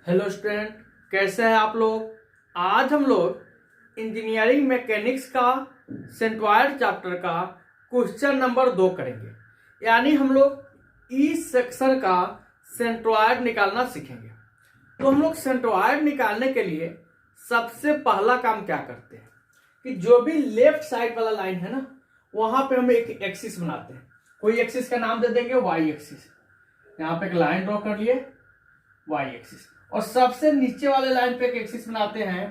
Hello student, कैसे हैं आप लोग। आज हम लोग इंजीनियरिंग मैकेनिक्स का सेंट्रॉयड चैप्टर का क्वेश्चन नंबर 2 करेंगे। यानी हम लोग इस सेक्शन का सेंट्रॉयड निकालना सीखेंगे। तो हम लोग सेंट्रॉयड निकालने के लिए सबसे पहला काम क्या करते हैं कि जो भी लेफ्ट साइड वाला लाइन है ना, वहां पे हम एक एक्सिस बनाते हैं। कोई एक्सिस का नाम दे देंगे वाई एक्सिस। यहाँ पे एक लाइन ड्रॉ कर लिए वाई एक्सिस, और सबसे नीचे वाले लाइन पे एक एक्सिस बनाते हैं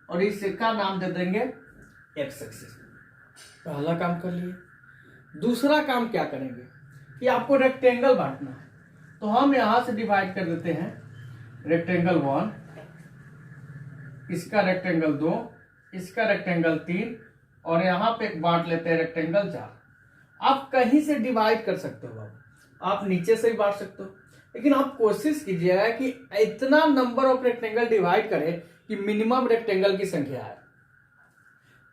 और इसका नाम दे देंगे एक्स एक्सिस। पहला काम कर लिए। दूसरा काम क्या करेंगे कि आपको रेक्टेंगल बांटना है, तो हम यहां से डिवाइड कर देते हैं रेक्टेंगल 1, इसका रेक्टेंगल 2, इसका रेक्टेंगल 3, और यहां पे बांट लेते हैं रेक्टेंगल 4। आप कहीं से डिवाइड कर सकते हो, आप नीचे से भी बांट सकते हो, लेकिन आप कोशिश कीजिएगा कि इतना नंबर ऑफ रेक्टेंगल डिवाइड करें कि मिनिमम रेक्टेंगल की संख्या है।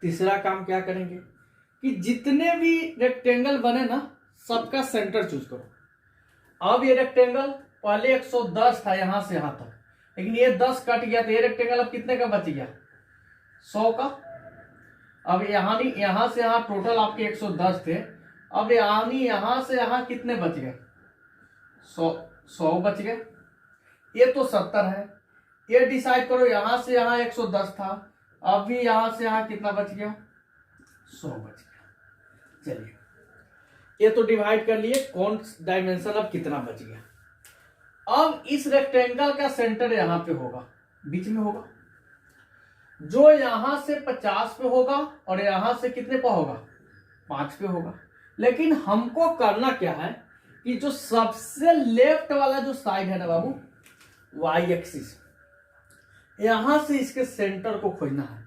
तीसरा काम क्या करेंगे कि जितने भी रेक्टेंगल बने ना, सबका सेंटर चूज करो। अब ये रेक्टेंगल पहले 110 था यहां से यहां तक, लेकिन ये 10 कट गया, तो ये रेक्टेंगल अब कितने का बच गया? 100 का। अब यहां से यहां टोटल आपके 110 थे, अब यहां से यहां कितने बच गए? 100 बच गए। ये तो 70 है। ये डिसाइड करो, यहां से यहां 110 था, अभी यहां से यहां कितना बच गया? 100 बच गया। चलिए, ये तो डिवाइड कर लिए, कौन डायमेंशन अब कितना बच गया। अब इस रेक्टेंगल का सेंटर यहां पे होगा, बीच में होगा, जो यहां से 50 पे होगा और यहां से कितने पे होगा? 5 पे होगा। लेकिन हमको करना क्या है कि जो सबसे लेफ्ट वाला जो साइड है ना बाबू, वाई एक्सिस, यहां से इसके सेंटर को खोजना है,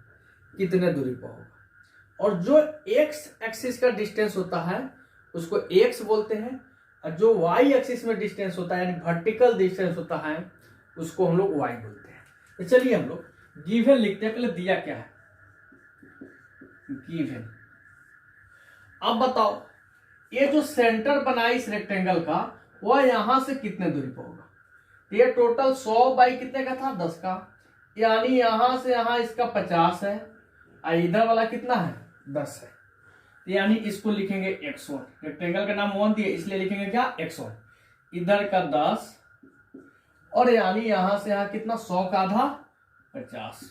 कितने दूरी पर होगा। और जो एक्स एक्सिस का डिस्टेंस होता है उसको एक्स बोलते हैं, और जो वाई एक्सिस में डिस्टेंस होता है यानी वर्टिकल डिस्टेंस होता है उसको हम लोग वाई बोलते हैं। तो चलिए हम लोग गिवन लिखते हैं। पहले दिया क्या है? गिवन। अब बताओ, ये जो सेंटर बना इस रेक्टेंगल का, वह यहां से कितने दूरी पर होगा? ये टोटल 100 बाई कितने का था? 10 का। यानी यहां से यहां इसका 50 है, और इधर वाला कितना है? 10 है। यानी इसको लिखेंगे x1। रेक्टेंगल का नाम 1 दिए, इसलिए लिखेंगे क्या? x1। इधर का 10, और यानी यहां से यहां कितना? 100 का आधा 50,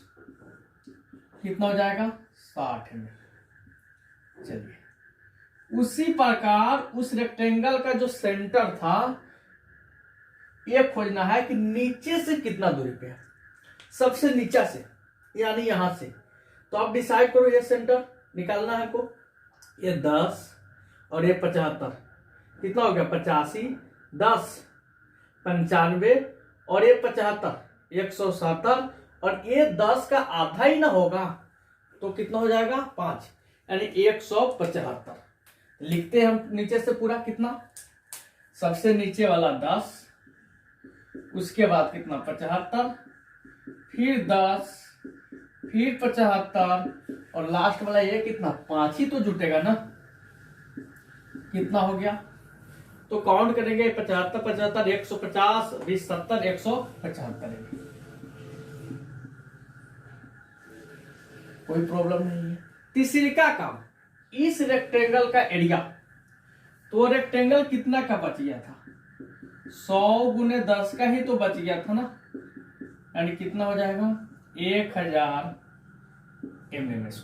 कितना हो जाएगा? 60 में। चलिए, उसी प्रकार उस रेक्टेंगल का जो सेंटर था, ये खोजना है कि नीचे से कितना दूरी पे है, सबसे नीचा से, यानी यहां से। तो आप डिसाइड करो, ये सेंटर निकालना है आपको। ये 10 और ये 75, कितना हो गया? 85, 10 95, और ये 75 170, और ये 10 का आधा ही ना होगा तो कितना हो जाएगा? 5, यानी 175। लिखते हैं हम नीचे से पूरा, कितना? सबसे नीचे वाला 10, उसके बाद कितना? 75, फिर 10, फिर 75, और लास्ट वाला ये कितना? 5 ही तो जुटेगा ना। कितना हो गया? तो काउंट करेंगे 75 75 150 20 70 175। कोई प्रॉब्लम नहीं है। तीसरी का काम, इस रेक्टेंगल का एरिया, तो रेक्टेंगल कितना का बच गया था? 100 गुने 10 का ही तो बच गया था ना, यानी कितना हो जाएगा? 1000 mm²।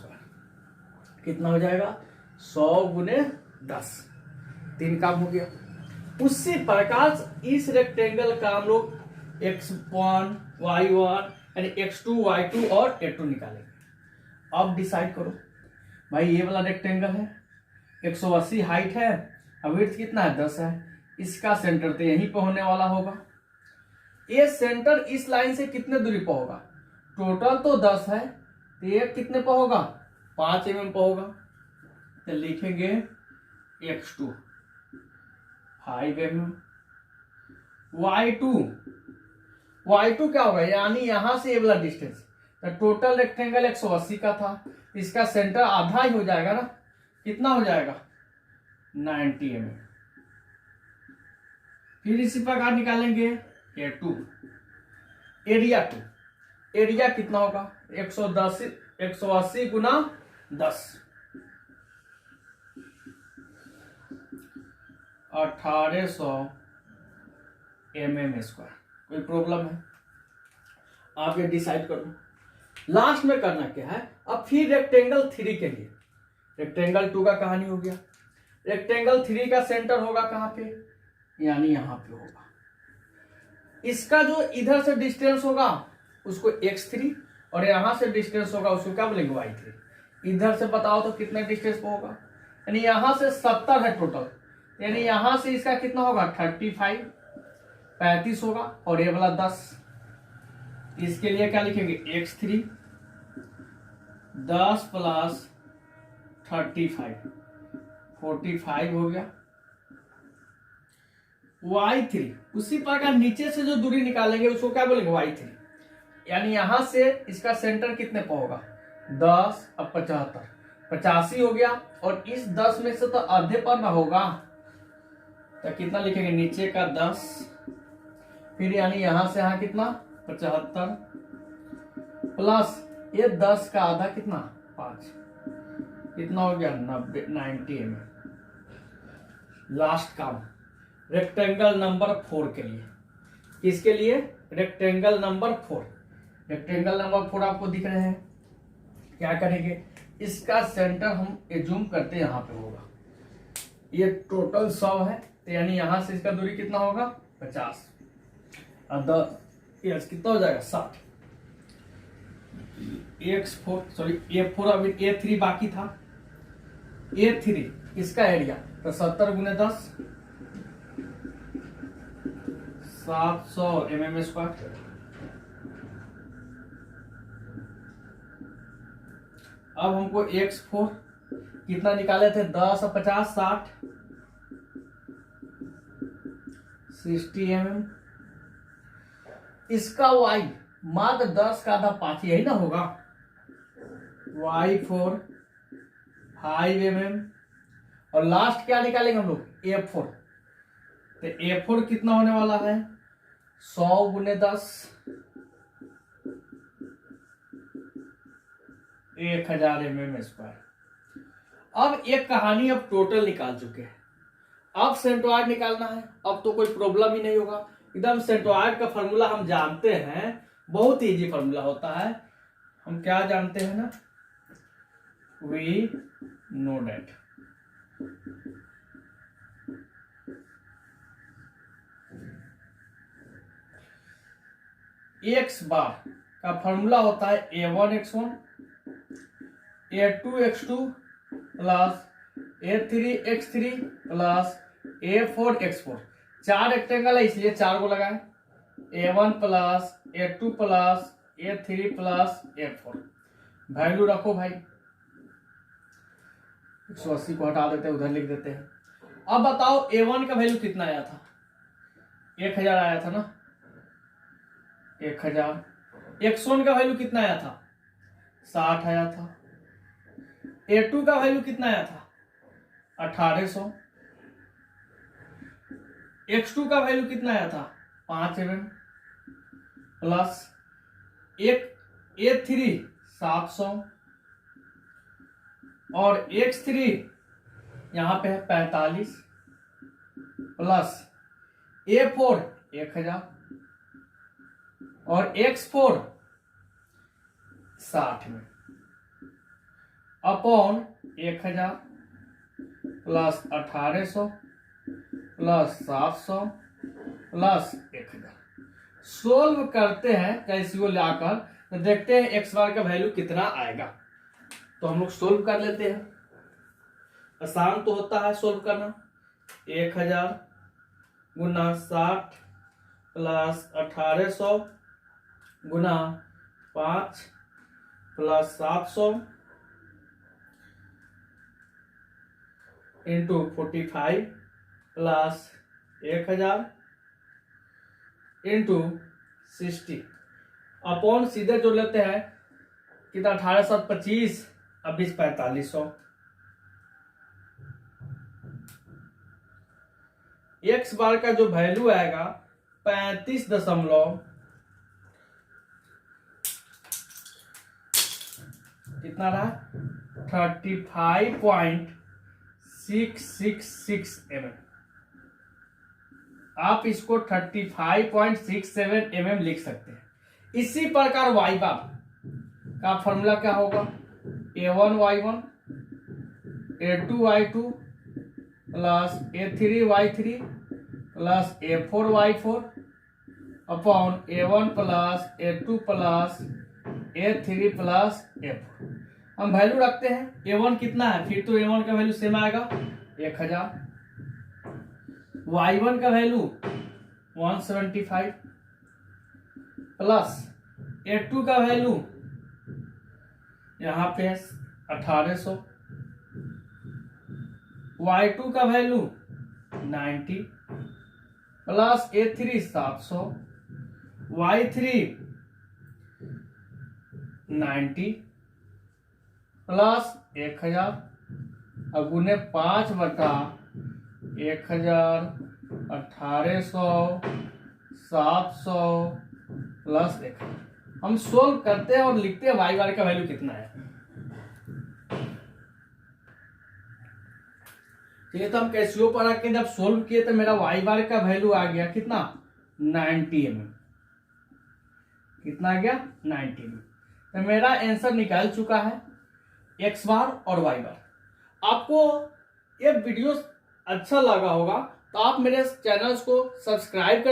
कितना हो जाएगा? 100 गुने 10, 3 काम हो गया। उसी प्रकार इस रेक्टेंगल का हम लोग x1 y1 यानी x2 y2 और a2 निकालेंगे। अब डिसाइड करो भाई, ये वाला रेक्टेंगल है, 180 हाइट है, और विड्थ कितना है? 10 है। इसका सेंटर तो यहीं पे होने वाला होगा। ये सेंटर इस लाइन से कितने दूरी पर होगा? टोटल तो 10 है, तो ये कितने पर होगा? 5 mm पर होगा। तो लिखेंगे x2 5 mm, y2 क्या होगा? यानी यहां से ये वाला डिस्टेंस, तो टोटल रेक्टेंगल 180 का था, इसका सेंटर आधा ही हो जाएगा ना, कितना हो जाएगा? 90 mm। फिर इसी प्रकार निकालेंगे a2, एरिया कितना होगा 180 गुना 10 1800 mm²। कोई प्रॉब्लम है? आप ये डिसाइड करो। लास्ट में करना क्या है, अब फिर रेक्टेंगल 3 के लिए। रेक्टेंगल 2 का कहानी हो गया। रेक्टेंगल 3 का सेंटर होगा कहां पे, यानी यहां पे होगा। इसका जो इधर से डिस्टेंस होगा उसको x3 और यहां से डिस्टेंस होगा उसको क्या बोलेंगे y3। इधर से बताओ तो कितना डिस्टेंस पे होगा, यानी यहां से 70 है टोटल, यानी यहां से इसका कितना होगा 35 होगा और ये वाला 10। इसके लिए क्या लिखेंगे x3 10 प्लस 35 45 हो गया। y3 उसी प्रकार नीचे से जो दूरी निकालेंगे उसको क्या बोलेंगे y3, यानी यहां से इसका सेंटर कितने पर होगा 10 अब 75 85 हो गया और इस 10 में से तो आधे पर ना होगा तो कितना लिखेंगे नीचे का 10, फिर यानी यहां से यहां कितना 75 प्लस ये 10 का आधा कितना 5, कितना हो गया 90 mm। लास्ट काम रेक्टेंगल नंबर 4 के लिए। किसके लिए? Rectangle number 4। रेक्टेंगल नंबर 4 आपको दिख रहे हैं। क्या करेंगे, इसका सेंटर हम एज्यूम करते हैं यहाँ पे होगा। ये टोटल 100 है तो यानी यहां से इसका दूरी कितना होगा 50 और 10 कितना हो जाएगा 60। A4 अभी A3 बाकी था। A3 इसका एरिया तो 70 गुने 10 700 mm²। अब हमको x4 कितना निकाले थे 10 और 50 60 mm। इसका y मात्र 10 का आधा 5 यही ना होगा, y4 5 mm और लास्ट क्या निकालेंगे हम लोग A4। तो A4 कितना होने वाला है 100 गुने 10 1000 mm²। अब एक कहानी अब टोटल निकाल चुके हैं, अब सेंट्रॉइड निकालना है। अब तो कोई प्रॉब्लम ही नहीं होगा, एकदम सेंट्रॉइड का फॉर्मूला हम जानते हैं, बहुत इजी फॉर्मूला होता है। हम क्या जानते हैं ना, वी नो डेट एक्स बार का फॉर्मूला होता है a1x1 a2x2 plus a3x3 plus a4x4। 4 rectangle है इसलिए 4 को लगाए, a1 plus a2 plus a3 plus a4। Value रखो भाई, 180 को हटा देते हैं, उधर लिख देते हैं। अब बताओ a1 का वैल्यू कितना आया था 1000 आया था ना 1000। x1 का वैल्यू कितना आया था 60 आया था। a2 का वैल्यू कितना आया था 1800। x2 का वैल्यू कितना आया था 5 mm प्लस a3 700 और x3 यहां पे है 45 प्लस a4 1000 और x4 60 में upon 1000 plus 1800 plus 700 plus 1000। Solve करते हैं कैसे को लाकर तो देखते हैं एक्स बार का वैल्यू कितना आएगा। तो हम लोग सोल्व कर लेते हैं, आसान तो होता है सोल्व करना। 1000 गुना 60 प्लस 1800 गुना 5 plus 700 into 45 plus 1000 into 60 upon सीधे जोड़ लेते हैं कितना 18 7 25 अब 20 4500। एक्स बार का जो वैल्यू आएगा 35.5 कितना रहा 35.666 mm। आप इसको 35.67 mm लिख सकते हैं। इसी प्रकार वाई बार का फॉर्मूला क्या होगा, A1Y1 A2Y2 plus A3Y3 plus A4Y4 upon A1 plus A2 plus A3 plus A4। हम वैल्यू रखते हैं, A1 कितना है, फिर तो A1 का वैल्यू सेम आएगा 1000, Y1 का वैल्यू 175 प्लस A2 का वैल्यू यहाँ पे 1800, Y2 का value 90 plus A3 700, Y3 90 plus 1000 और गुने 5/1000 1800 700 प्लस 1000। हम सोल्व करते हैं और लिखते हैं वाई बार का वैल्यू कितना है। चलिए, तो हम कैसियो पर आके जब सोल्व किए तो मेरा वाई बार का वैल्यू आ गया कितना 90 mm। कितना आ गया 90 mm। तो मेरा आंसर निकाल चुका है एक्स बार और वाई बार। आपको ये वीडियो अच्छा लगा होगा तो आप मेरे चैनल को सब्सक्राइब कर